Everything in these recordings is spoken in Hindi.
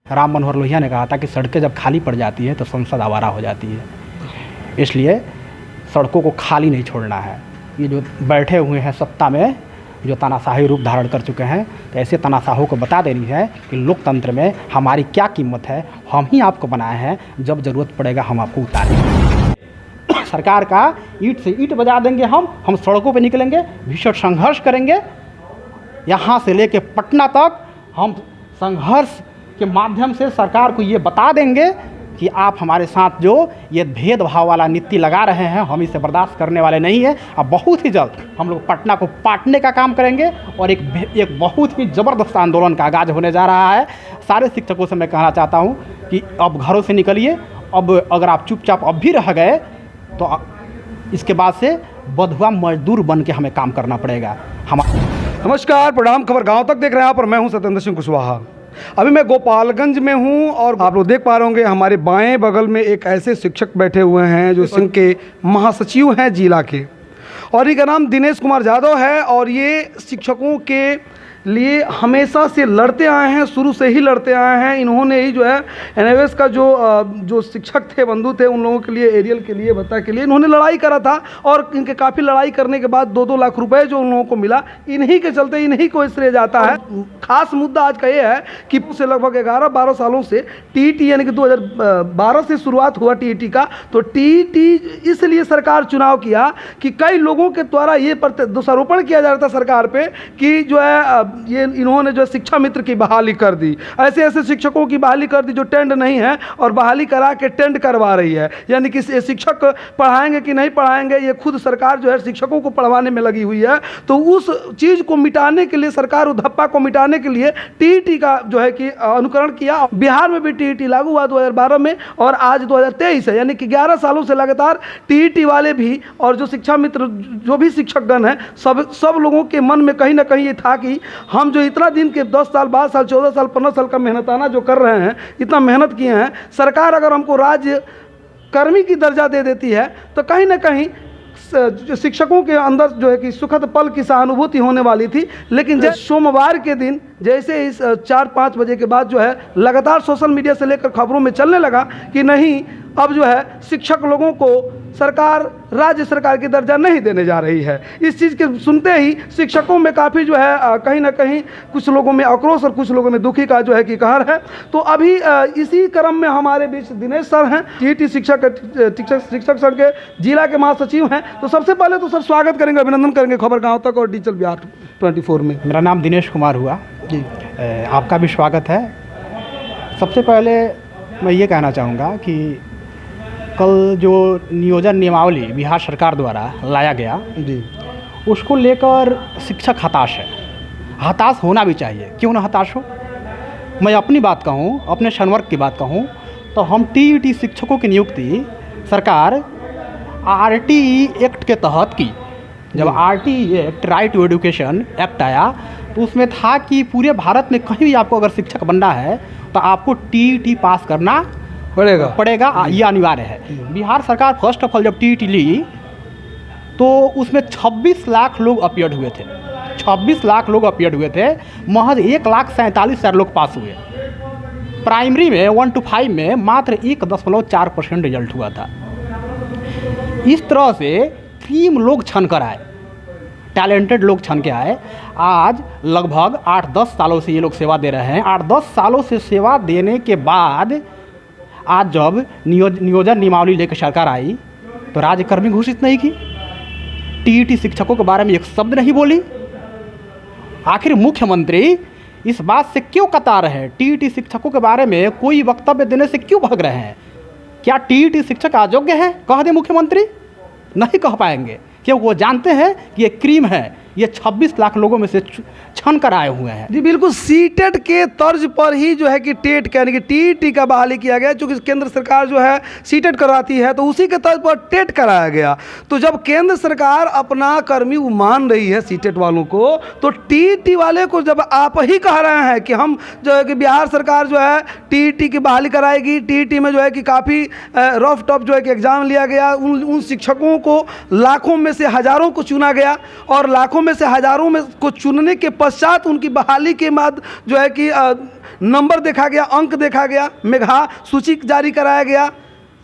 राम मनोहर लोहिया ने कहा था कि सड़कें जब खाली पड़ जाती है तो संसद आवारा हो जाती है, इसलिए सड़कों को खाली नहीं छोड़ना है। ये जो बैठे हुए हैं सत्ता में, जो तानाशाही रूप धारण कर चुके हैं, तो ऐसे तानाशाहों को बता देनी है कि लोकतंत्र में हमारी क्या कीमत है। हम ही आपको बनाए हैं, जब ज़रूरत पड़ेगा हम आपको उतारेंगे। सरकार का ईंट से ईंट बजा देंगे, हम सड़कों पे निकलेंगे, भीषण संघर्ष करेंगे। यहाँ से लेके पटना तक हम संघर्ष के माध्यम से सरकार को ये बता देंगे कि आप हमारे साथ जो ये भेदभाव वाला नीति लगा रहे हैं, हम इसे बर्दाश्त करने वाले नहीं हैं। अब बहुत ही जल्द हम लोग पटना को पाटने का काम करेंगे और एक बहुत ही ज़बरदस्त आंदोलन का आगाज़ होने जा रहा है। सारे शिक्षकों से मैं कहना चाहता हूँ कि अब घरों से निकलिए। अब अगर आप चुपचाप अब भी रह गए तो इसके बाद से बंधुआ मजदूर बन के हमें काम करना पड़ेगा। नमस्कार, प्रणाम। खबर गांव तक देख रहे हैं आप और मैं हूं सत्येंद्र सिंह कुशवाहा। अभी मैं गोपालगंज में हूं और आप लोग देख पा रहे होंगे हमारे बाएं बगल में एक ऐसे शिक्षक बैठे हुए हैं जो संघ के महासचिव हैं जिला के, और इनका नाम दिनेश कुमार यादव है। और ये शिक्षकों के लिए हमेशा से लड़ते आए हैं, शुरू से ही लड़ते आए हैं। इन्होंने ही जो है एनएसएस का जो शिक्षक थे, बंधु थे, उन लोगों के लिए, एरियल के लिए, भत्ता के लिए इन्होंने लड़ाई करा था। और इनके काफ़ी लड़ाई करने के बाद 2-2 लाख रुपए जो उन लोगों को मिला, इन्हीं के चलते इन्हीं को श्रेय जाता है। खास मुद्दा आज का ये है कि से लगभग 11-12 सालों से टीईटी यानी कि 2012 से शुरुआत हुआ टीईटी का। तो टीईटी इसलिए सरकार चुनाव किया कि कई लोगों के द्वारा ये दोषारोपण किया जा रहा था सरकार पे कि जो है ये इन्होंने जो शिक्षा मित्र की बहाली कर दी, ऐसे ऐसे शिक्षकों की बहाली कर दी जो टेंड नहीं है और बहाली करा के टेंड करवा रही है। यानी कि शिक्षक पढ़ाएंगे कि नहीं पढ़ाएंगे, ये खुद सरकार जो है शिक्षकों को पढ़वाने में लगी हुई है। तो उस चीज़ को मिटाने के लिए सरकार, उद्धप्पा को मिटाने के लिए टीईटी का जो है कि अनुकरण किया। बिहार में भी टीईटी लागू हुआ 2012 में और आज 2023 है, यानी कि 11 सालों से लगातार टीईटी वाले भी और जो शिक्षा मित्र जो भी शिक्षकगण हैं, सब लोगों के मन में कहीं ना कहीं ये था कि हम जो इतना दिन के 10 साल, 12 साल, 14 साल, 15 साल का मेहनताना जो कर रहे हैं, इतना मेहनत किए हैं, सरकार अगर हमको राज्य कर्मी की दर्जा दे देती है तो कहीं ना कहीं शिक्षकों के अंदर जो है कि सुखद पल की सहानुभूति होने वाली थी। लेकिन जैसे सोमवार के दिन जैसे इस 4-5 बजे के बाद जो है लगातार सोशल मीडिया से लेकर खबरों में चलने लगा कि नहीं, अब जो है शिक्षक लोगों को सरकार, राज्य सरकार की दर्जा नहीं देने जा रही है। इस चीज़ के सुनते ही शिक्षकों में काफ़ी जो है कहीं ना कहीं कुछ लोगों में आक्रोश और कुछ लोगों में दुखी का जो है कि कहर है। तो अभी इसी क्रम में हमारे बीच दिनेश सर हैं, टीईटी शिक्षक संघ के जिला के महासचिव हैं। तो सबसे पहले तो सर स्वागत करेंगे, अभिनंदन करेंगे खबर गाँव तक और डिजिटल बिहार 24 में। मेरा नाम दिनेश कुमार हुआ जी, आपका भी स्वागत है। सबसे पहले मैं ये कहना चाहूँगा कि कल जो नियोजन नियमावली बिहार सरकार द्वारा लाया गया जी, उसको लेकर शिक्षक हताश है। हताश होना भी चाहिए, क्यों ना हताश हो। मैं अपनी बात कहूँ, अपने संवर्ग की बात कहूँ तो हम टीईटी शिक्षकों की नियुक्ति सरकार आरटीई एक्ट के तहत की। जब RTE act, right to education act आया तो उसमें था कि पूरे भारत में कहीं भी आपको अगर शिक्षक बनना है तो आपको टीईटी पास करना पड़ेगा, ये अनिवार्य है। बिहार सरकार फर्स्ट ऑफ ऑल जब टीईटी ली तो उसमें 26 लाख लोग अपीयर्ड हुए थे। 26 लाख लोग अपीयर्ड हुए थे, महज 1,47,000 लोग पास हुए। प्राइमरी में 1 to 5 में मात्र 1.4% रिजल्ट हुआ था। इस तरह से क्रीम लोग छन कर आए, टैलेंटेड लोग छन के आए। आज लगभग 8-10 सालों से ये लोग सेवा दे रहे हैं। 8-10 सालों से सेवा देने के बाद आज जब नियोजन नियमावली लेकर सरकार आई तो राज्यकर्मी घोषित नहीं की, टीईटी शिक्षकों के बारे में एक शब्द नहीं बोली। आखिर मुख्यमंत्री इस बात से क्यों कतरा रहे हैं, टीईटी शिक्षकों के बारे में कोई वक्तव्य देने से क्यों भाग रहे हैं? क्या टीईटी शिक्षक अयोग्य है? कह दे मुख्यमंत्री, नहीं कह पाएंगे क्योंकि वो जानते हैं कि ये क्रीम है, ये 26 लाख लोगों में से छन कर आए हुए हैं। जी बिल्कुल, सीटेट के तर्ज पर ही जो है कि टेट यानी कि टीईटी का बहाली किया गया। चूँकि केंद्र सरकार जो है सीटेट कराती है तो उसी के तर्ज पर टेट कराया गया। तो जब केंद्र सरकार अपना कर्मी मान रही है सीटेट वालों को, तो टीईटी वाले को जब आप ही कह रहे हैं कि हम जो है कि बिहार सरकार जो है टीईटी की बहाली कराएगी, टीईटी में जो है कि काफ़ी रफ टफ जो है कि एग्ज़ाम लिया गया, उन शिक्षकों को लाखों में से हज़ारों को चुना गया और लाखों में से हज़ारों में को चुनने के पश्चात उनकी बहाली के बाद जो है कि नंबर देखा गया, अंक देखा गया, मेधा सूची जारी कराया गया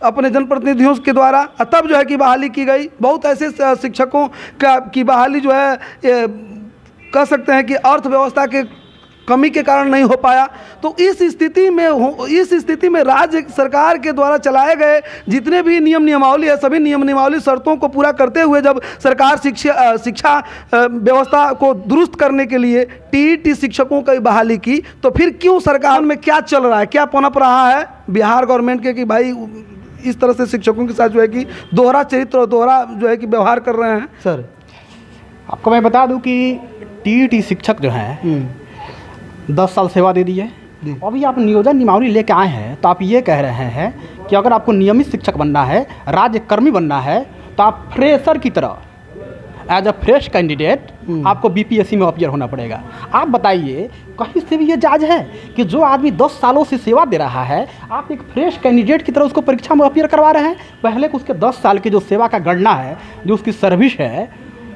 अपने जनप्रतिनिधियों के द्वारा, तब जो है कि बहाली की गई। बहुत ऐसे शिक्षकों की बहाली जो है कह सकते हैं कि अर्थव्यवस्था के कमी के कारण नहीं हो पाया। तो इस स्थिति में राज्य सरकार के द्वारा चलाए गए जितने भी नियम नियमावली है, सभी नियम नियमावली शर्तों को पूरा करते हुए जब सरकार शिक्षा व्यवस्था को दुरुस्त करने के लिए टीईटी शिक्षकों की बहाली की, तो फिर क्यों सरकार में क्या चल रहा है, क्या पनप रहा है बिहार गवर्नमेंट के कि भाई इस तरह से शिक्षकों के साथ जो है कि दोहरा चरित्र और दोहरा जो है कि व्यवहार कर रहे हैं? सर, आपको मैं बता दूं कि टीईटी शिक्षक जो हैं 10 साल सेवा दे दी है। अभी आप नियोजन नियमावली लेके आए हैं तो आप ये कह रहे हैं कि अगर आपको नियमित शिक्षक बनना है, राज्य कर्मी बनना है, तो आप फ्रेशर की तरह एज अ फ्रेश कैंडिडेट आपको बीपीएससी में अपीयर होना पड़ेगा। आप बताइए, कहीं से भी ये जायज़ है कि जो आदमी 10 सालों से सेवा दे रहा है, आप एक फ्रेश कैंडिडेट की तरह उसको परीक्षा में अपीयर करवा रहे हैं? पहले उसके 10 साल की जो सेवा का गणना है, जो उसकी सर्विस है,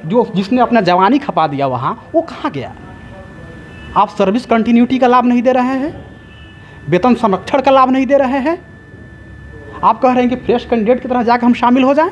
जिसने अपना जवानी खपा दिया वहाँ, वो कहाँ गया? आप सर्विस कंटिन्यूटी का लाभ नहीं दे रहे हैं, वेतन संरक्षण का लाभ नहीं दे रहे हैं। आप कह रहे हैं कि फ्रेश कैंडिडेट की तरह जाकर हम शामिल हो जाएं।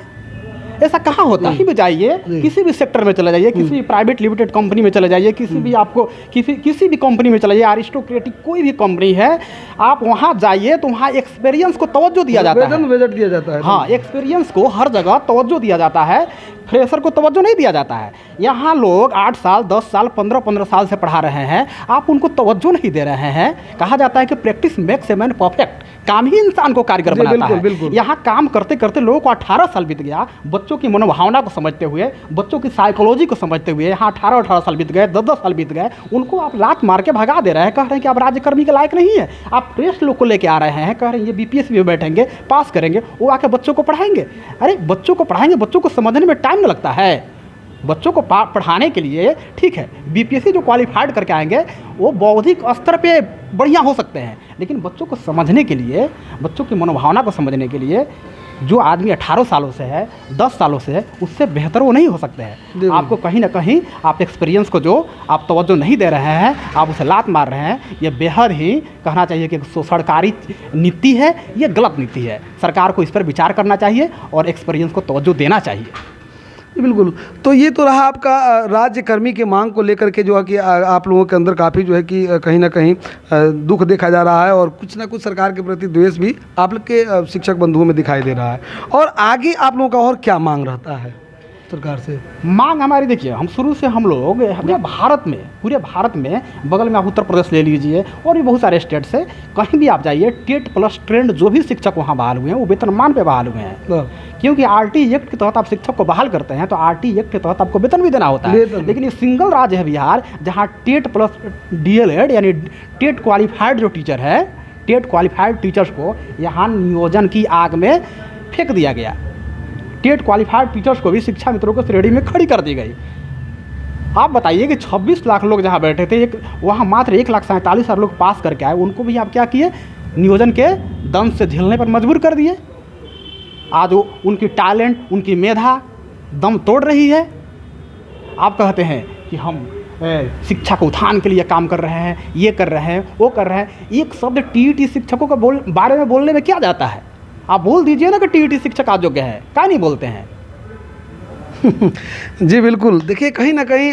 ऐसा कहाँ होता है? कहीं भी जाइए, किसी भी सेक्टर में चले जाइए, किसी भी प्राइवेट लिमिटेड कंपनी में चले जाइए, किसी भी कंपनी में चले जाइए, अरिस्टोक्रेटिक कोई भी कंपनी है, आप वहाँ जाइए तो वहाँ एक्सपीरियंस को तवज्जो दिया जाता है, वेतन दिया जाता है। हाँ, एक्सपीरियंस को हर जगह तवज्जो दिया जाता है, फ्रेशर को तवज्जो नहीं दिया जाता है। यहाँ लोग 8 साल 10 साल 15 साल से पढ़ा रहे हैं, आप उनको तवज्जो नहीं दे रहे हैं। कहा जाता है कि practice makes a man perfect, काम ही इंसान को कारीगर बनाता है। यहाँ काम करते करते लोगों को 18 साल बीत गया, बच्चों की मनोभावना को समझते हुए, बच्चों की साइकोलॉजी को समझते हुए यहाँ 18 साल बीत गए, 10 साल बीत गए, उनको आप लात मार के भगा दे रहे हैं, कह रहे हैं कि आप राज्यकर्मी के लायक नहीं है। आप फ्रेश लोग को लेके आ रहे हैं, कह रहे हैं ये बीपीएससी में बैठेंगे, पास करेंगे, वो आके बच्चों को पढ़ाएंगे। अरे बच्चों को पढ़ाएंगे, बच्चों को समझने में टाइम लगता है। बच्चों को पढ़ाने के लिए ठीक है, बीपीएससी जो क्वालिफाइड करके आएंगे वो बौद्धिक स्तर पे बढ़िया हो सकते हैं, लेकिन बच्चों को समझने के लिए, बच्चों की मनोभावना को समझने के लिए जो आदमी 18 सालों से है, 10 सालों से है, उससे बेहतर वो नहीं हो सकते हैं। आपको कहीं ना कहीं आप एक्सपीरियंस को जो आप तवज्जो नहीं दे रहे हैं, आप उसे लात मार रहे हैं। ये बेहद ही कहना चाहिए कि सरकारी नीति है, ये गलत नीति है। सरकार को इस पर विचार करना चाहिए और एक्सपीरियंस को तवज्जो देना चाहिए। बिल्कुल। तो ये तो रहा आपका राज्य कर्मी के मांग को लेकर के जो है कि आप लोगों के अंदर काफ़ी जो है कि कहीं ना कहीं दुख देखा जा रहा है और कुछ ना कुछ सरकार के प्रति द्वेष भी आप लोग के शिक्षक बंधुओं में दिखाई दे रहा है। और आगे आप लोगों का और क्या मांग रहता है सरकार से? मांग हमारी देखिए, हम शुरू से हम लोग पूरे भारत में बगल में आप उत्तर प्रदेश ले लीजिए और भी बहुत सारे स्टेट से कहीं भी आप जाइए, टेट प्लस ट्रेंड जो भी शिक्षक वहाँ बहाल हुए हैं वो वेतनमान पे बहाल हुए हैं। क्योंकि आरटी एक्ट के तहत आप शिक्षक को बहाल करते हैं तो आरटी एक्ट के तहत आपको वेतन भी देना होता है। लेकिन ये सिंगल राज्य है बिहार, जहाँ टेट प्लस डीएलएड यानी टेट क्वालिफाइड जो टीचर है, टेट क्वालिफाइड टीचर्स को यहाँ नियोजन की आग में फेंक दिया गया। टेट क्वालिफाइड टीचर्स को भी शिक्षा मित्रों को श्रेणी में खड़ी कर दी गई। आप बताइए कि 26 लाख लोग जहाँ बैठे थे, वहाँ मात्र 1,47,000 लोग पास करके आए, उनको भी आप क्या किए? नियोजन के दंश से झेलने पर मजबूर कर दिए। आज वो उनकी टैलेंट, उनकी मेधा दम तोड़ रही है। आप कहते हैं कि हम शिक्षा को उत्थान के लिए काम कर रहे हैं, ये कर रहे हैं, वो कर रहे हैं। एक शब्द टीईटी शिक्षकों का बारे में बोलने में क्या जाता है? आप बोल दीजिए ना कि टीईटी शिक्षक अयोग्य है, क्या नहीं बोलते हैं? जी बिल्कुल। देखिए, कहीं ना कहीं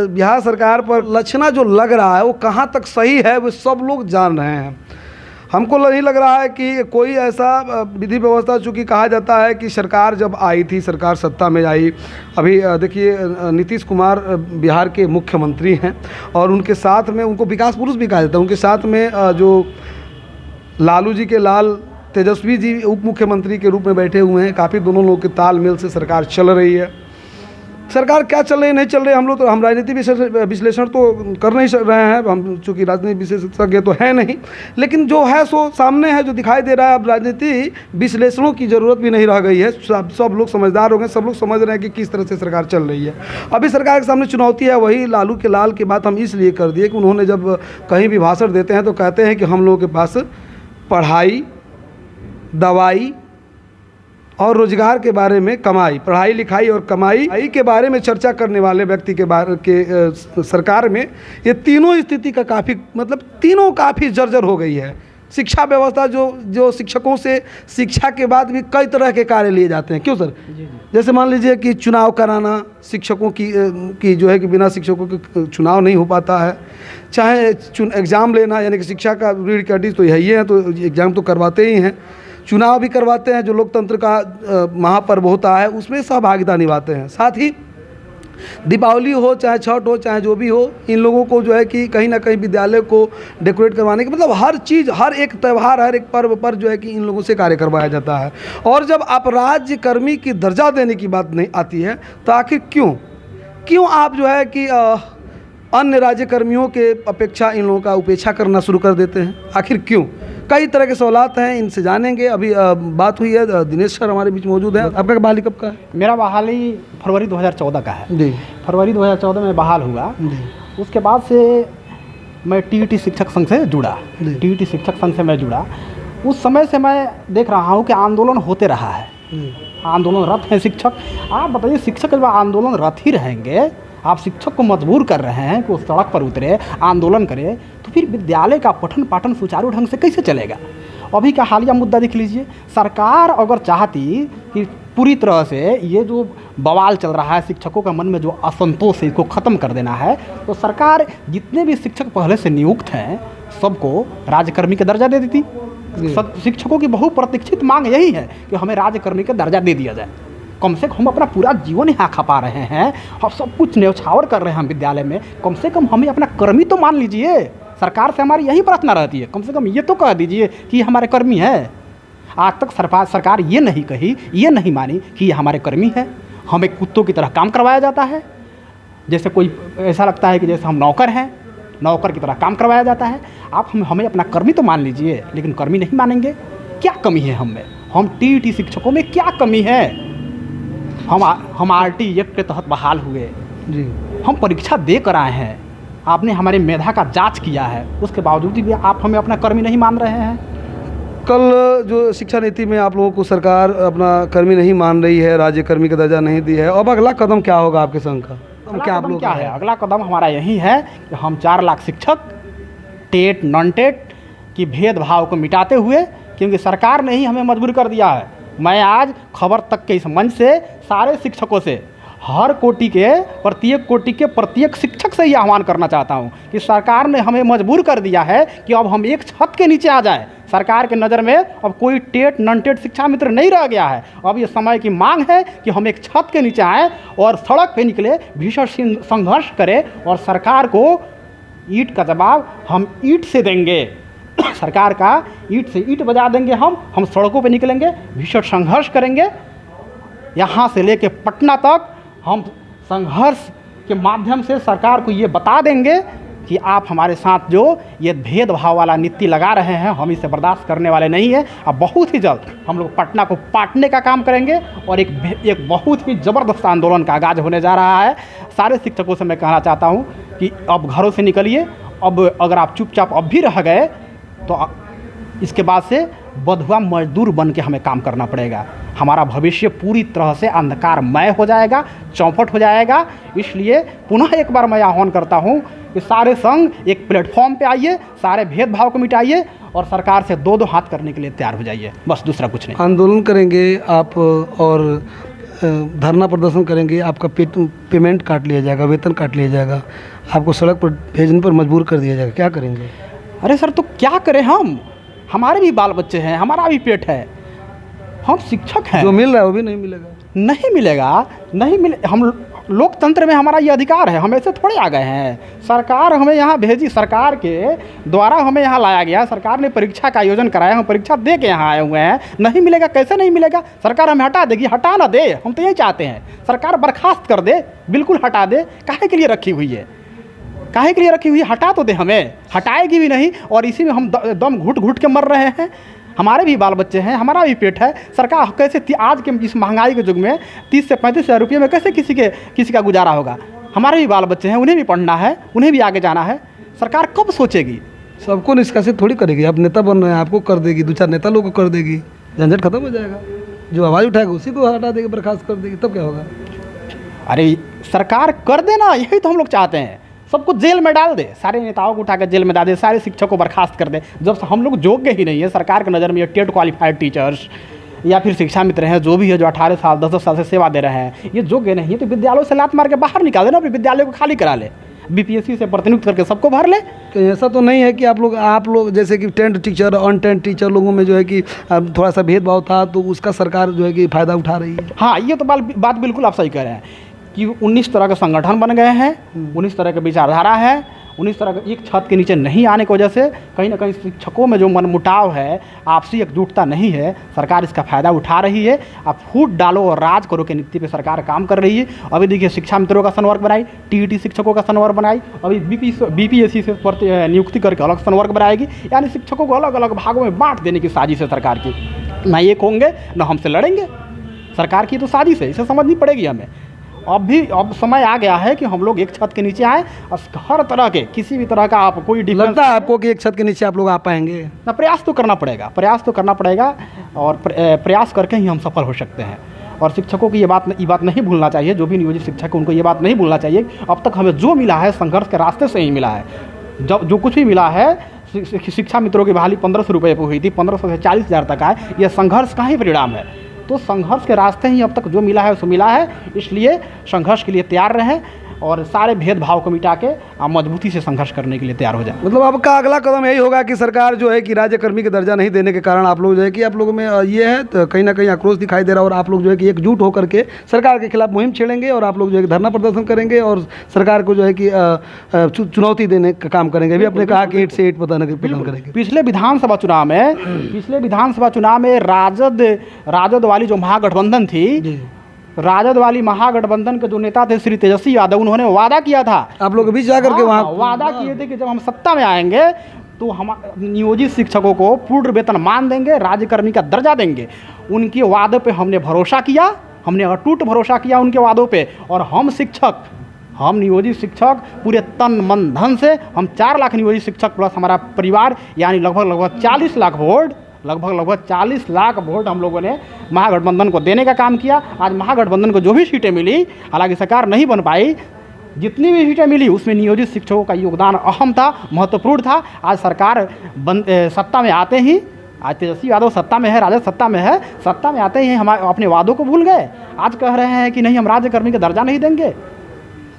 बिहार सरकार पर लक्षणा जो लग रहा है वो कहाँ तक सही है वो सब लोग जान रहे हैं। हमको नहीं लग रहा है कि कोई ऐसा विधि व्यवस्था, चूँकि कहा जाता है कि सरकार जब आई थी, सरकार सत्ता में आई, अभी देखिए नीतीश कुमार बिहार के मुख्यमंत्री हैं और उनके साथ में उनको विकास पुरुष भी कहा जाता है। उनके साथ में जो लालू जी के लाल तेजस्वी जी उप मुख्यमंत्री के रूप में बैठे हुए हैं। काफ़ी दोनों लोगों के तालमेल से सरकार चल रही है। सरकार क्या चल रही नहीं चल रही हम राजनीति विश्लेषण तो कर नहीं रहे हैं, हम चूँकि राजनीति विशेषज्ञ तो है नहीं, लेकिन जो है सो सामने है, जो दिखाई दे रहा है। अब राजनीति विश्लेषणों की ज़रूरत भी नहीं रह गई है, सब लोग समझदार हो गए, सब लोग समझ रहे हैं कि किस तरह से सरकार चल रही है। अभी सरकार के सामने चुनौती है, वही लालू के लाल की बात हम इसलिए कर दिए कि उन्होंने जब कहीं भी भाषण देते हैं तो कहते हैं कि हम लोगों के पास पढ़ाई, दवाई और रोजगार के बारे में कमाई, पढ़ाई लिखाई और कमाई के बारे में चर्चा करने वाले व्यक्ति के बारे के सरकार में ये तीनों स्थिति का काफ़ी तीनों काफ़ी जर्जर हो गई है। शिक्षा व्यवस्था जो शिक्षकों से शिक्षा के बाद भी कई तरह के कार्य लिए जाते हैं, क्यों सर? जैसे मान लीजिए कि चुनाव कराना, शिक्षकों की जो है कि बिना शिक्षकों के चुनाव नहीं हो पाता है। चाहे एग्ज़ाम लेना, यानी कि शिक्षा का रीढ़ की हड्डी तो यही है, तो एग्ज़ाम तो करवाते ही हैं, चुनाव भी करवाते हैं, जो लोकतंत्र का महापर्व होता है उसमें सहभागिता निभाते हैं। साथ ही दीपावली हो, चाहे छठ हो, चाहे जो भी हो, इन लोगों को जो है कि कहीं ना कहीं विद्यालय को डेकोरेट करवाने के हर चीज़, हर एक त्यौहार, हर एक पर्व पर जो है कि इन लोगों से कार्य करवाया जाता है। और जब आप राज्यकर्मी की दर्जा देने की बात नहीं आती है तो आखिर क्यों आप जो है कि अन्य राज्यकर्मियों के अपेक्षा इन लोगों का उपेक्षा करना शुरू कर देते हैं? आखिर क्यों? कई तरह के सवालात हैं, इनसे जानेंगे। अभी बात हुई है, दिनेश सर हमारे बीच मौजूद है। आपका बहाली कब का है? मेरा बहाली फरवरी 2014 का है जी। फरवरी 2014 में बहाल हुआ। उसके बाद से मैं टीईटी शिक्षक संघ से जुड़ा। टीईटी शिक्षक संघ से मैं जुड़ा। उस समय से मैं देख रहा हूँ कि आंदोलन होते रहा है, आंदोलनरत हैं शिक्षक। आप बताइए, शिक्षक जब आंदोलनरत ही रहेंगे, आप शिक्षक को मजबूर कर रहे हैं कि वो सड़क पर उतरे, आंदोलन करे, तो फिर विद्यालय का पठन पाठन सुचारू ढंग से कैसे चलेगा? अभी का हालिया मुद्दा देख लीजिए। सरकार अगर चाहती कि पूरी तरह से ये जो बवाल चल रहा है, शिक्षकों का मन में जो असंतोष है, इसको ख़त्म कर देना है, तो सरकार जितने भी शिक्षक पहले से नियुक्त हैं सबको राज्यकर्मी का दर्जा दे देती। शिक्षकों की बहुप्रतीक्षित मांग यही है कि हमें राज्यकर्मी का दर्जा दे दिया जाए। कम से कम हम अपना पूरा जीवन यहाँ खपा रहे हैं और सब कुछ न्यौछावर कर रहे हैं हम विद्यालय में, कम से कम हमें अपना कर्मी तो मान लीजिए। सरकार से हमारी यही प्रार्थना रहती है, कम से कम ये तो कह दीजिए कि ये हमारे कर्मी है। आज तक सरकार ये नहीं कही, ये नहीं मानी कि ये हमारे कर्मी है। हमें कुत्तों की तरह काम करवाया जाता है, जैसे कोई ऐसा लगता है कि जैसे हम नौकर हैं, नौकर की तरह काम करवाया जाता है। आप हमें अपना कर्मी तो मान लीजिए, लेकिन कर्मी नहीं मानेंगे। क्या कमी है हम में? हम टीईटी शिक्षकों में क्या कमी है? हम आरटी एक्ट के तहत बहाल हुए जी, हम परीक्षा दे कर आए हैं, आपने हमारी मेधा का जांच किया है, उसके बावजूद भी आप हमें अपना कर्मी नहीं मान रहे हैं। कल जो शिक्षा नीति में आप लोगों को सरकार अपना कर्मी नहीं मान रही है, राज्य कर्मी का दर्जा नहीं दी है, अब अगला कदम क्या होगा आपके संघ का? क्या है अगला कदम? हमारा यही है कि हम 4 लाख शिक्षक टेट नॉन टेट की भेदभाव को मिटाते हुए, क्योंकि सरकार ने ही हमें मजबूर कर दिया है। मैं आज खबर तक के इस मंच से सारे शिक्षकों से, हर कोटि के, प्रत्येक कोटि के प्रत्येक शिक्षक से ही आह्वान करना चाहता हूं कि सरकार ने हमें मजबूर कर दिया है कि अब हम एक छत के नीचे आ जाए। सरकार के नज़र में अब कोई टेट नॉन टेट शिक्षा मित्र नहीं रह गया है। अब ये समय की मांग है कि हम एक छत के नीचे आएँ और सड़क पे निकले, भीषण संघर्ष करें और सरकार को ईंट का जवाब हम ईंट से देंगे। सरकार का ईंट से ईंट बजा देंगे। हम सड़कों पे निकलेंगे, भीषण संघर्ष करेंगे। यहाँ से लेके पटना तक हम संघर्ष के माध्यम से सरकार को ये बता देंगे कि आप हमारे साथ जो ये भेदभाव वाला नीति लगा रहे हैं, हम इसे बर्दाश्त करने वाले नहीं हैं। अब बहुत ही जल्द हम लोग पटना को पाटने का काम करेंगे और एक बहुत ही ज़बरदस्त आंदोलन का आगाज़ होने जा रहा है। सारे शिक्षकों से मैं कहना चाहता हूँ कि अब घरों से निकलिए। अब अगर आप चुपचाप अब भी रह गए तो इसके बाद से बंधुआ मजदूर बन के हमें काम करना पड़ेगा। हमारा भविष्य पूरी तरह से अंधकारमय हो जाएगा, चौपट हो जाएगा। इसलिए पुनः एक बार मैं आह्वान करता हूं कि सारे संघ एक प्लेटफॉर्म पे आइए, सारे भेदभाव को मिटाइए और सरकार से 2-2 हाथ करने के लिए तैयार हो जाइए। बस, दूसरा कुछ नहीं। आंदोलन करेंगे आप और धरना प्रदर्शन करेंगे, आपका पेमेंट काट लिया जाएगा, वेतन काट लिया जाएगा, आपको सड़क पर भेजने पर मजबूर कर दिया जाएगा, क्या करेंगे? अरे सर, तो क्या करें हम? हमारे भी बाल बच्चे हैं, हमारा भी पेट है, हम शिक्षक हैं। जो मिल रहा है वो भी नहीं मिलेगा। नहीं मिलेगा, नहीं मिले। हम लोकतंत्र में हमारा ये अधिकार है, हम ऐसे थोड़े आ गए हैं। सरकार हमें यहाँ भेजी, सरकार के द्वारा हमें यहाँ लाया गया, सरकार ने परीक्षा का आयोजन कराया, हम परीक्षा दे के यहाँ आए हुए हैं। नहीं मिलेगा, कैसे नहीं मिलेगा? सरकार हमें हटा देगी? हटा ना दे, हम तो यही चाहते हैं। सरकार बर्खास्त कर दे, बिल्कुल हटा दे। काहे के लिए रखी हुई है? काहे के लिए रखी हुई है? हटा तो दे हमें। हटाएगी भी नहीं और इसी में हम दम घुट घुट के मर रहे हैं। हमारे भी बाल बच्चे हैं, हमारा भी पेट है। सरकार कैसे आज के इस महंगाई के युग में 30 से 35 हज़ार रुपये में कैसे किसी का गुजारा होगा? हमारे भी बाल बच्चे हैं, उन्हें भी पढ़ना है, उन्हें भी आगे जाना है। सरकार कब सोचेगी? सबको निष्कासित थोड़ी करेगी। आप नेता बन रहे हैं, आपको कर देगी, 2-4 नेता लोगों को कर देगी, झंझट खत्म हो जाएगा। जो आवाज़ उठाएगा उसी को हटा देगी, बर्खास्त कर देगी, तब क्या होगा? अरे सरकार कर देना, यही तो हम लोग चाहते हैं। सबको जेल में डाल दे, सारे नेताओं को उठाकर जेल में डाल दे, सारे शिक्षकों को बर्खास्त कर दे। जब हम लोग योग्य ही नहीं है सरकार की नज़र में, ये टेट क्वालिफाइड टीचर्स या फिर शिक्षा मित्र हैं जो भी है, जो 18 साल 10-10 साल से सेवा दे रहे हैं, ये योग्य नहीं है तो विद्यालयों से लात मार के बाहर निकाल देना, अपने विद्यालय को खाली करा ले, बीपीएससी से प्रतिनियुक्त करके सबको भर ले। तो ऐसा तो नहीं है कि आप लोग जैसे कि टेंथ टीचर अनटेंथ टीचर लोगों में जो है कि थोड़ा सा भेदभाव था, तो उसका सरकार जो है कि फ़ायदा उठा रही है? हाँ, ये तो बात बिल्कुल आप सही कह रहे हैं कि 19 तरह के संगठन बन गए हैं, 19 तरह के विचारधारा है, 19 तरह के एक छत के नीचे नहीं आने की वजह से कहीं ना कहीं शिक्षकों में जो मनमुटाव है, आपसी एकजुटता नहीं है, सरकार इसका फ़ायदा उठा रही है। आप फूट डालो और राज करो के नीति पे सरकार काम कर रही है। अभी देखिए शिक्षा मित्रों का संवर्ग बनाई, टीईटी शिक्षकों का संवर्ग बनाई, अभी बीपीएससी से नियुक्ति करके अलग संवर्ग बनाएगी, यानी शिक्षकों को अलग अलग भागों में बांट देने की साजिश है सरकार की। ना एक होंगे ना हमसे लड़ेंगे, सरकार की तो साजिश है, इसे समझनी पड़ेगी हमें। अब समय आ गया है कि हम लोग एक छत के नीचे आए और हर तरह के किसी भी तरह का आप कोई लगता है आपको कि एक छत के नीचे आप लोग आ पाएंगे? ना, प्रयास तो करना पड़ेगा और प्रयास करके ही हम सफल हो सकते हैं। और शिक्षकों की ये बात नहीं भूलना चाहिए, जो भी नियोजित शिक्षक है उनको ये बात नहीं भूलना चाहिए, अब तक हमें जो मिला है संघर्ष के रास्ते से ही मिला है। जो कुछ भी मिला है, शिक्षा मित्रों की बहाली 1500 रुपये पर हुई थी, 1500 से 40,000 तक आए, यह संघर्ष का ही परिणाम है। तो संघर्ष के रास्ते ही अब तक जो मिला है सो मिला है, इसलिए संघर्ष के लिए तैयार रहें और सारे भेदभाव को मिटा के आप मजबूती से संघर्ष करने के लिए तैयार हो जाए। मतलब आपका अगला कदम यही होगा कि सरकार जो है कि राज्यकर्मी का दर्जा नहीं देने के कारण आप लोग जो है कि आप लोगों में ये है तो कहीं ना कहीं आक्रोश दिखाई दे रहा है, और आप लोग जो है कि एकजुट होकर के सरकार के खिलाफ मुहिम छेड़ेंगे और आप लोग जो है कि धरना प्रदर्शन करेंगे और सरकार को जो है कि चुनौती देने का काम करेंगे। अभी आपने कहा कि ईंट से ईंट बताने का काम करेंगे। पिछले विधानसभा चुनाव में राजद वाली जो महागठबंधन थी, राजद वाली महागठबंधन के जो नेता थे श्री तेजस्वी यादव, उन्होंने वादा किया था, आप लोग के बीच जाकर के वहाँ वादा किए थे कि जब हम सत्ता में आएंगे तो हम नियोजित शिक्षकों को पूर्ण वेतन मान देंगे, राज्यकर्मी का दर्जा देंगे। उनके वादे पे हमने भरोसा किया, हमने अटूट भरोसा किया उनके वादों पे, और हम नियोजित शिक्षक पूरे तन मन धन से, हम 4 लाख नियोजित शिक्षक प्लस हमारा परिवार, यानी लगभग 40 लाख वोट, लगभग 40 लाख वोट हम लोगों ने महागठबंधन को देने का काम किया। आज महागठबंधन को जो भी सीटें मिली, हालांकि सरकार नहीं बन पाई, जितनी भी सीटें मिली उसमें नियोजित शिक्षकों का योगदान अहम था, महत्वपूर्ण था। आज सरकार सत्ता में आते ही, आज तेजस्वी यादव सत्ता में है, राजद सत्ता में है, सत्ता में आते ही हम अपने वादों को भूल गए। आज कह रहे हैं कि नहीं हम राज्यकर्मी का दर्जा नहीं देंगे।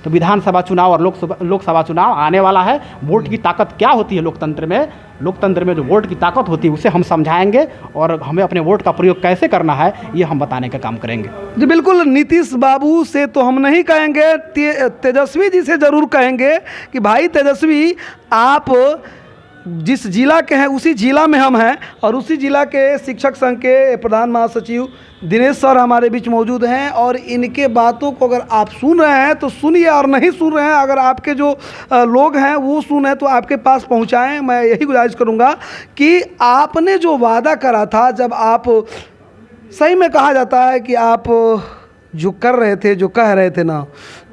तो विधानसभा चुनाव और लोकसभा चुनाव आने वाला है। वोट की ताकत क्या होती है लोकतंत्र में जो वोट की ताकत होती है उसे हम समझाएंगे, और हमें अपने वोट का प्रयोग कैसे करना है ये हम बताने का काम करेंगे। जी बिल्कुल, नीतीश बाबू से तो हम नहीं कहेंगे, तेजस्वी जी से ज़रूर कहेंगे कि भाई तेजस्वी, आप जिस जिला के हैं उसी जिला में हम हैं, और उसी जिला के शिक्षक संघ के प्रधान महासचिव दिनेश सर हमारे बीच मौजूद हैं, और इनके बातों को अगर आप सुन रहे हैं तो सुनिए, और नहीं सुन रहे हैं, अगर आपके जो लोग हैं वो सुने तो आपके पास पहुंचाएं। मैं यही गुजारिश करूंगा कि आपने जो वादा करा था, जब आप, सही में कहा जाता है कि आप जो कर रहे थे, जो कह रहे थे ना,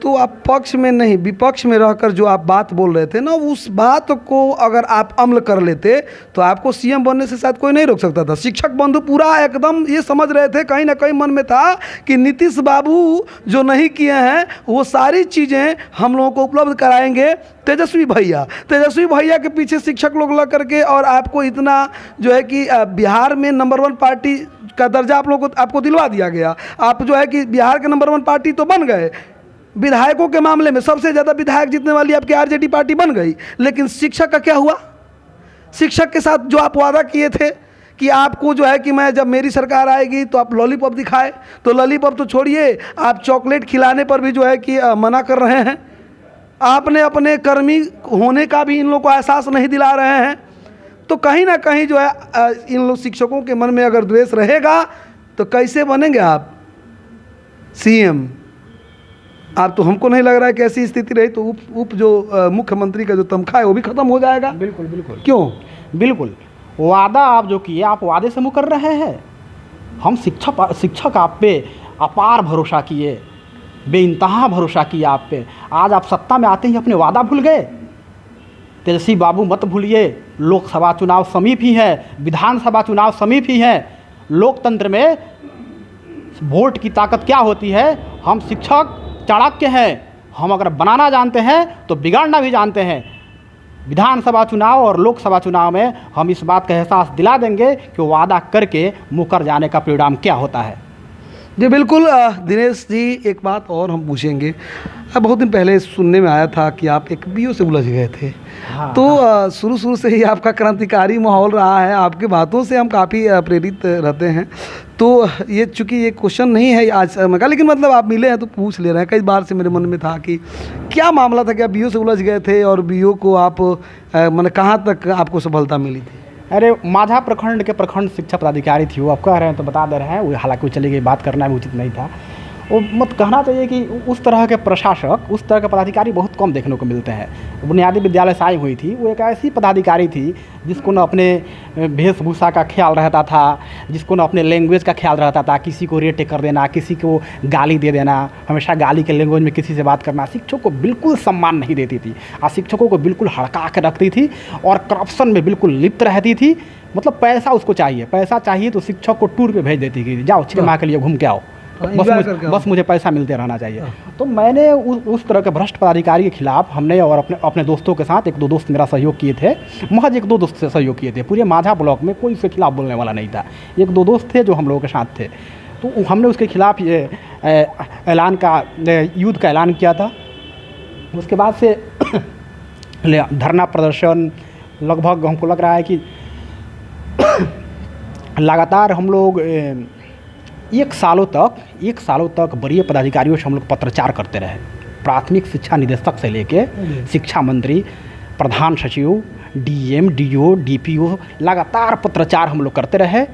तो आप पक्ष में नहीं विपक्ष में रहकर जो आप बात बोल रहे थे ना, उस बात को अगर आप अमल कर लेते तो आपको सीएम बनने से शायद कोई नहीं रोक सकता था। शिक्षक बंधु पूरा एकदम ये समझ रहे थे, कहीं ना कहीं मन में था कि नीतीश बाबू जो नहीं किए हैं वो सारी चीज़ें हम लोगों को उपलब्ध कराएंगे तेजस्वी भैया के पीछे शिक्षक लोग लग करके, और आपको इतना जो है कि बिहार में नंबर 1 पार्टी का दर्जा आपको दिलवा दिया गया। आप जो है कि बिहार के नंबर 1 पार्टी तो बन गए, विधायकों के मामले में सबसे ज़्यादा विधायक जीतने वाली आपकी आरजेडी पार्टी बन गई। लेकिन शिक्षक का क्या हुआ? शिक्षक के साथ जो आप वादा किए थे कि आपको जो है कि मैं जब मेरी सरकार आएगी तो आप लॉलीपॉप दिखाए, तो लॉलीपॉप तो छोड़िए, आप चॉकलेट खिलाने पर भी जो है कि मना कर रहे हैं। आपने अपने कर्मी होने का भी इन लोगों को एहसास नहीं दिला रहे हैं। तो कहीं ना कहीं जो है इन लोग शिक्षकों के मन में अगर द्वेष रहेगा तो कैसे बनेंगे आप सीएम? आप तो, हमको नहीं लग रहा है कि ऐसी स्थिति रही तो उप जो मुख्यमंत्री का जो तनख्वाह है वो भी खत्म हो जाएगा। बिल्कुल बिल्कुल। क्यों? बिल्कुल, वादा आप जो किए, आप वादे से मुकर रहे हैं। हम शिक्षक आप पे अपार भरोसा किए, बेइंतहा भरोसा किया आप पे। आज आप सत्ता में आते ही अपने वादा भूल गए। तेजस्वी बाबू मत भूलिए, लोकसभा चुनाव समीप ही है, विधानसभा चुनाव समीप ही है। लोकतंत्र में वोट की ताकत क्या होती है। हम शिक्षक चाणक्य हैं, हम अगर बनाना जानते हैं तो बिगाड़ना भी जानते हैं। विधानसभा चुनाव और लोकसभा चुनाव में हम इस बात का एहसास दिला देंगे कि वादा करके मुकर जाने का परिणाम क्या होता है। जी बिल्कुल। दिनेश जी, एक बात और हम पूछेंगे। बहुत दिन पहले सुनने में आया था कि आप एक बीओ से उलझ गए थे। हाँ, तो शुरू से ही आपका क्रांतिकारी माहौल रहा है, आपके बातों से हम काफ़ी प्रेरित रहते हैं। तो ये चूँकि ये क्वेश्चन नहीं है आज मैं लेकिन मतलब आप मिले हैं तो पूछ ले रहे हैं। कई बार से मेरे मन में था कि क्या मामला था, क्या बीओ से उलझ गए थे और बीओ को आप मैंने कहाँ तक आपको सफलता मिली थी? अरे माझा प्रखंड के प्रखंड शिक्षा पदाधिकारी थी वो, आप कह रहे हैं तो बता दे रहे हैं। वो हालांकि वो चली गई, बात करना भी उचित नहीं था। वो मत कहना चाहिए कि उस तरह के प्रशासक, उस तरह के पदाधिकारी बहुत कम देखने को मिलते हैं। बुनियादी विद्यालय से आई हुई थी, वो एक ऐसी पदाधिकारी थी जिसको न अपने वेशभूषा का ख्याल रहता था, जिसको न अपने लैंग्वेज का ख्याल रहता था। किसी को रेट कर देना, किसी को गाली दे देना, हमेशा गाली के लैंग्वेज में किसी से बात करना। शिक्षकों को बिल्कुल सम्मान नहीं देती थी और शिक्षकों को बिल्कुल हड़का के रखती थी और करप्शन में बिल्कुल लिप्त रहती थी। मतलब पैसा उसको चाहिए, पैसा चाहिए तो शिक्षक को टूर पे भेज देती थी, जाओ 6 माह के लिए घूम के आओ, बस मुझे पैसा मिलते रहना चाहिए। तो मैंने उस तरह के भ्रष्ट पदाधिकारी के खिलाफ हमने और अपने दोस्तों के साथ, 1-2 दोस्त मेरा सहयोग किए थे, महज 1-2 दोस्त से सहयोग किए थे। पूरे माझा ब्लॉक में कोई उसके खिलाफ बोलने वाला नहीं था। 1-2 दोस्त थे जो हम लोगों के साथ थे। तो हमने उसके खिलाफ ये ऐलान का, युद्ध का ऐलान किया था। उसके बाद से धरना प्रदर्शन लगभग हमको लग रहा है कि लगातार हम लोग 1 सालों तक वरीय पदाधिकारियों से हम लोग पत्रचार करते रहे। प्राथमिक शिक्षा निदेशक से लेके शिक्षा मंत्री, प्रधान सचिव, डीएम, डीओ, डीपीओ, लगातार पत्रचार हम लोग करते रहे।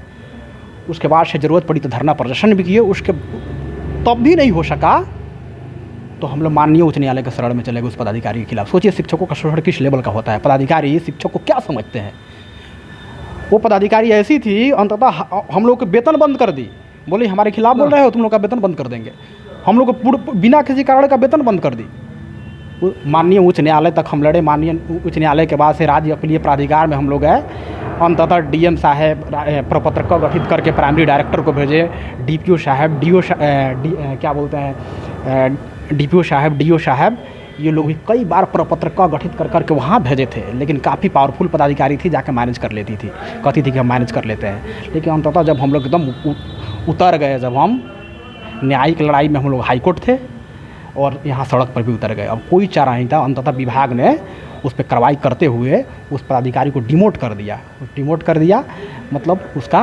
उसके बाद से ज़रूरत पड़ी तो धरना प्रदर्शन भी किए। उसके तब भी नहीं हो सका तो हम लोग माननीय उच्च न्यायालय के शरण में चले गए उस पदाधिकारी के खिलाफ। सोचिए शिक्षकों का शोषण किस लेवल का होता है। पदाधिकारी शिक्षक को क्या समझते हैं। वो पदाधिकारी ऐसी थी, अंततः हम लोग के वेतन बंद कर दी। बोले हमारे खिलाफ बोल रहे हो, तुम लोग का वेतन बंद कर देंगे। हम लोग को बिना किसी कारण का वेतन बंद कर दी। माननीय उच्च न्यायालय तक हम लड़े। माननीय उच्च न्यायालय के बाद से राज्य अपीलीय प्राधिकार में हम लोग गए। अंततः डीएम साहब प्रपत्र को गठित करके प्राइमरी डायरेक्टर को भेजे। डीपीओ साहब, डीपीओ साहब, डीओ साहब, ये लोग भी कई बार प्रपत्र का गठित कर करके वहाँ भेजे थे। लेकिन काफ़ी पावरफुल पदाधिकारी थी, जाके मैनेज कर लेती थी, कहती थी कि हम मैनेज कर लेते हैं। लेकिन अंततः जब हम लोग एकदम उतर गए, जब हम न्यायिक लड़ाई में हम लोग हाईकोर्ट थे और यहाँ सड़क पर भी उतर गए, अब कोई चारा नहीं था। अंततः विभाग ने उस पर कार्रवाई करते हुए उस पदाधिकारी को डिमोट कर दिया। मतलब उसका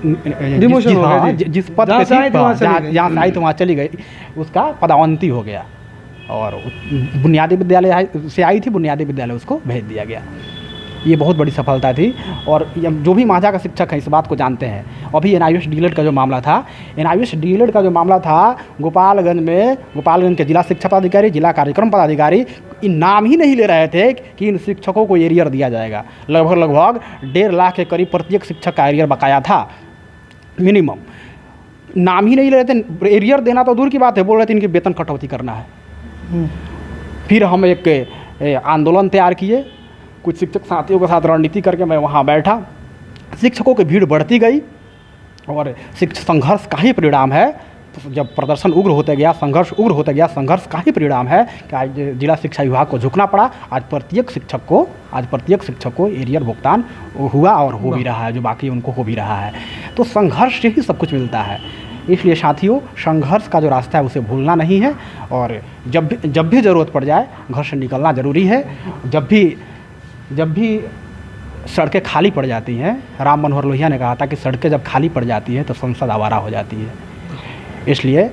डिमोशन हो गया। जिस पद पे थी, जहाँ से आई तो वहाँ चली गई, उसका पदावंती हो गया और बुनियादी विद्यालय से आई थी, बुनियादी विद्यालय उसको भेज दिया गया। ये बहुत बड़ी सफलता थी। और जो भी माझा का शिक्षक है इस बात को जानते हैं। अभी एनआईएस डीएलएड का जो मामला था, गोपालगंज के जिला शिक्षा पदाधिकारी, जिला कार्यक्रम पदाधिकारी इन नाम ही नहीं ले रहे थे कि इन शिक्षकों को एरियर दिया जाएगा। लगभग 1.5 लाख के करीब प्रत्येक शिक्षक का एरियर बकाया था मिनिमम। नाम ही नहीं ले रहे थे। एरियर देना तो दूर की बात है, बोल रहे थे इनकी वेतन कटौती करना है। फिर हम एक आंदोलन तैयार किए, कुछ शिक्षक साथियों के साथ रणनीति करके मैं वहाँ बैठा। शिक्षकों की भीड़ बढ़ती गई और शिक्षक संघर्ष का ही परिणाम है। तो जब प्रदर्शन उग्र होता गया, संघर्ष का ही परिणाम है कि आज जिला शिक्षा विभाग को झुकना पड़ा। आज प्रत्येक शिक्षक को एरियर भुगतान हुआ और हो भी रहा है, जो बाकी उनको हो भी रहा है। तो संघर्ष से ही सब कुछ मिलता है। इसलिए साथियों, संघर्ष का जो रास्ता है उसे भूलना नहीं है और जब भी ज़रूरत पड़ जाए घर से निकलना ज़रूरी है। जब भी सड़कें खाली पड़ जाती हैं, राम मनोहर लोहिया ने कहा था कि सड़कें जब खाली पड़ जाती हैं तो संसद आवारा हो जाती है। इसलिए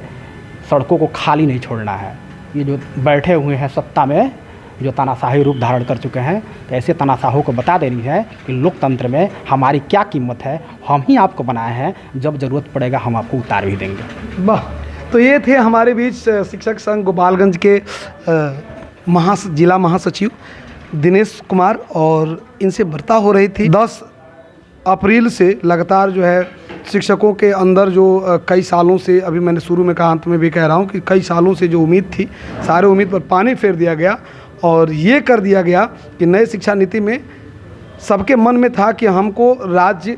सड़कों को खाली नहीं छोड़ना है। ये जो बैठे हुए हैं सत्ता में, जो तानाशाही रूप धारण कर चुके हैं, तो ऐसे तानाशाहों को बता देनी है कि लोकतंत्र में हमारी क्या कीमत है। हम ही आपको बनाए हैं, जब ज़रूरत पड़ेगा हम आपको उतार भी देंगे। वाह। तो ये थे हमारे बीच शिक्षक संघ गोपालगंज के जिला महासचिव दिनेश कुमार और इनसे वार्ता हो रही थी। 10 अप्रैल से लगातार जो है शिक्षकों के अंदर जो कई सालों से, अभी मैंने शुरू में कहा, अंत में भी कह रहा हूँ कि कई सालों से जो उम्मीद थी, सारे उम्मीद पर पानी फेर दिया गया और ये कर दिया गया कि नए शिक्षा नीति में सबके मन में था कि हमको राज्य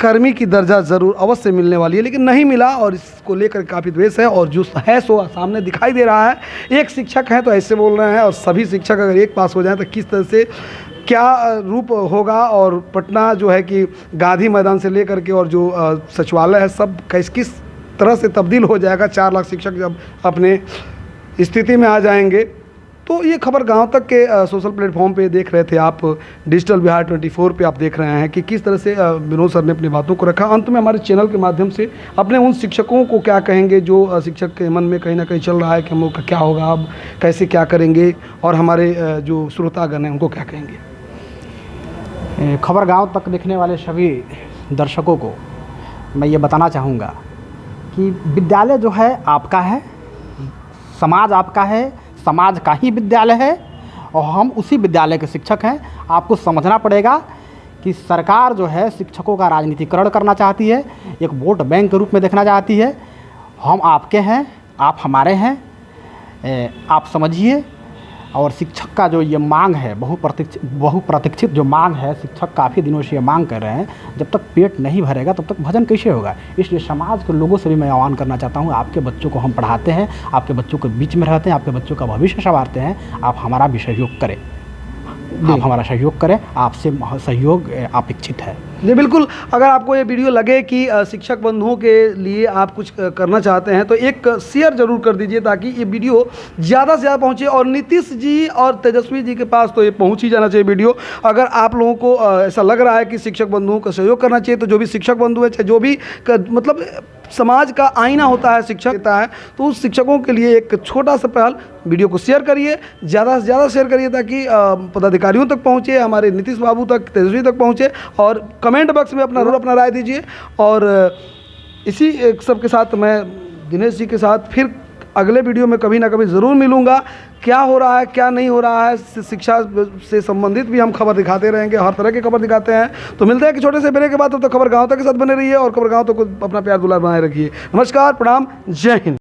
कर्मी की दर्जा ज़रूर अवश्य मिलने वाली है, लेकिन नहीं मिला और इसको लेकर काफ़ी द्वेष है। और जो है सो सामने दिखाई दे रहा है। एक शिक्षक हैं तो ऐसे बोल रहे हैं, और सभी शिक्षक अगर एक पास हो जाए तो किस तरह से क्या रूप होगा। और पटना जो है कि गांधी मैदान से लेकर के और जो सचिवालय है सब किस तरह से तब्दील हो जाएगा। 4 लाख शिक्षक जब अपने स्थिति में आ जाएंगे। तो ये खबर गांव तक के सोशल प्लेटफॉर्म पे देख रहे थे आप, डिजिटल बिहार 24 पे आप देख रहे हैं कि किस तरह से विनोद सर ने अपनी बातों को रखा। अंत में हमारे चैनल के माध्यम से अपने उन शिक्षकों को क्या कहेंगे जो शिक्षक के मन में कहीं ना कहीं चल रहा है कि हम लोग का क्या होगा, अब कैसे क्या करेंगे, और हमारे जो श्रोतागण हैं उनको क्या कहेंगे। खबर गांव तक देखने वाले सभी दर्शकों को मैं ये बताना चाहूँगा कि विद्यालय जो है आपका है, समाज आपका है, समाज का ही विद्यालय है और हम उसी विद्यालय के शिक्षक हैं। आपको समझना पड़ेगा कि सरकार जो है शिक्षकों का राजनीतिकरण करना चाहती है, एक वोट बैंक के रूप में देखना चाहती है। हम आपके हैं, आप हमारे हैं, आप समझिए। और शिक्षक का जो ये मांग है, बहुप्रतीक्षित जो मांग है, शिक्षक काफ़ी दिनों से ये मांग कर रहे हैं। जब तक पेट नहीं भरेगा तब तक भजन कैसे होगा। इसलिए समाज के लोगों से भी मैं आह्वान करना चाहता हूँ, आपके बच्चों को हम पढ़ाते हैं, आपके बच्चों के बीच में रहते हैं, आपके बच्चों का भविष्य संवारते हैं। आप हमारा भी सहयोग करें, आप हमारा सहयोग करें, आपसे सहयोग अपेक्षित है। जी बिल्कुल। अगर आपको ये वीडियो लगे कि शिक्षक बंधुओं के लिए आप कुछ करना चाहते हैं तो एक शेयर ज़रूर कर दीजिए, ताकि ये वीडियो ज़्यादा से ज़्यादा पहुँचे। और नीतीश जी और तेजस्वी जी के पास तो ये पहुँच ही जाना चाहिए वीडियो। अगर आप लोगों को ऐसा लग रहा है कि शिक्षक बंधुओं का सहयोग करना चाहिए, तो जो भी शिक्षक बंधु है, चाहे जो भी मतलब समाज का आईना होता है, शिक्षक होता है, तो उस शिक्षकों के लिए एक छोटा सा पहल, वीडियो को शेयर करिए, ज़्यादा से ज़्यादा शेयर करिए, ताकि पदाधिकारियों तक पहुँचे, हमारे नीतीश बाबू तक, तेजस्वी तक पहुँचे। और कमेंट बॉक्स में अपना राय दीजिए। और इसी सब के साथ मैं दिनेश जी के साथ फिर अगले वीडियो में कभी ना कभी ज़रूर मिलूँगा। क्या हो रहा है, क्या नहीं हो रहा है, शिक्षा से संबंधित भी हम खबर दिखाते रहेंगे, हर तरह की खबर दिखाते हैं। तो मिलते हैं कि छोटे से ब्रेक के बाद। तब तक खबर गाँव तक के साथ बने रहिए और खबर गाँव तक को अपना प्यार दुलार बनाए रखिए। नमस्कार, प्रणाम, जय हिंद।